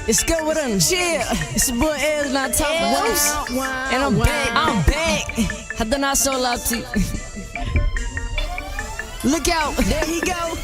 It's good with them. Yeah, it's your boy Ez, and I talk worse. And I'm back. I done not so loud to you. Look out, there he go.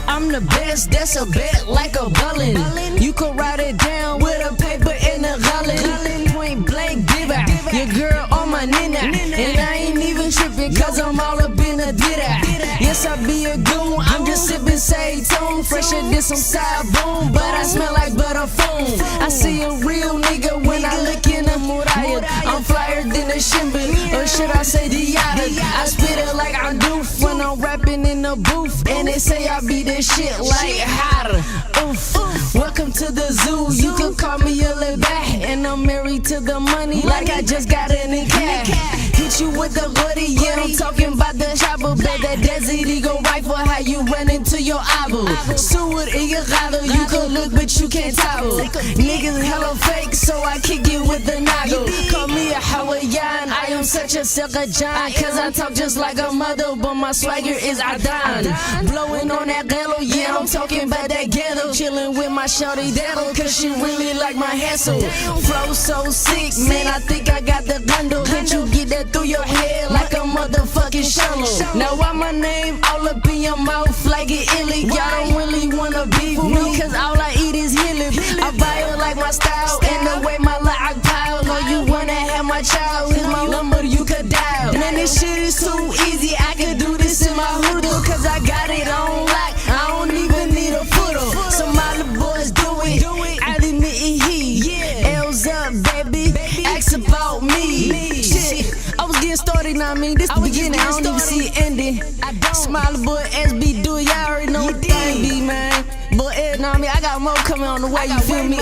I'm the best, that's a bet like a ballin'. You can write it down with a paper and a gallon. Point blank, give out your girl on my nina. And I ain't even trippin' cause I'm all up in a ditty. Yes, I be a goon, I'm just sippin' Say-Tone. Fresher than some side boom, but I smell like butter foam. I see a real nigga when I look in the Murayah. I'm flyer than a Shimbin, or should I say Diada. I spit it like I do when I'm rapping in the booth. And they say I be this shit like hotter. Oof. Welcome to the zoo, you can call me a little back. And I'm married to the money like I just got it in cash. Hit you with the hoodie, yeah, I'm talking about the chopper. Bet that Desert Eagle rifle, how you run into your eyeball. Suit in your gado, you can look but you can't toggle. Niggas hella fake, so I kick it with the nago. Call me a Hawaiian, I am such a sucker John. Cause I talk just like a mother, but my swagger is Adan. Blowing on that ghetto, yeah, I'm talking about that ghetto. Chillin' with my shorty Dano, cause she really like my hassle. Flow so sick, man, I think I got the bundle. Can't you get that through your head like a motherfucking shallow? Now why my name all up in your mouth like it illy? Y'all don't really wanna beef me, cause all I eat is hilly. I buy it like my style, and the way my like pile. Know you wanna have my child, here's my number you could dial. Man, this shit is too easy, I could do this in my hoodoo. Cause I got it on lock, I don't even need a photo. Some other boys do it, I admit it he. L's up, baby, ask about me. Shit, I was getting started, now I mean, this the beginning, I don't even see it ending. Smiley boy, SB, do it, y'all already know what the thing be, man. But now I mean, I got more coming on the way, you feel me?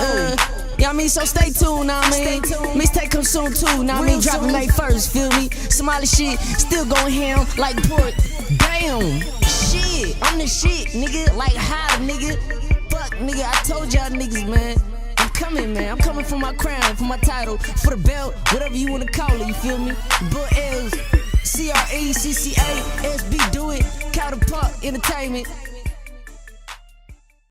Yeah, I mean, so stay tuned, now I mean. Mixtape come soon too, now I mean, dropping May 1st, feel me? Somebody shit, still going ham like pork. Damn, shit, I'm the shit, nigga, like hot, nigga. Fuck, nigga, I told y'all niggas, man. I'm coming, man. I'm coming for my crown, for my title, for the belt, whatever you wanna call it, you feel me? But Els, CRE, CCA, SB, do it, Counterpart Entertainment.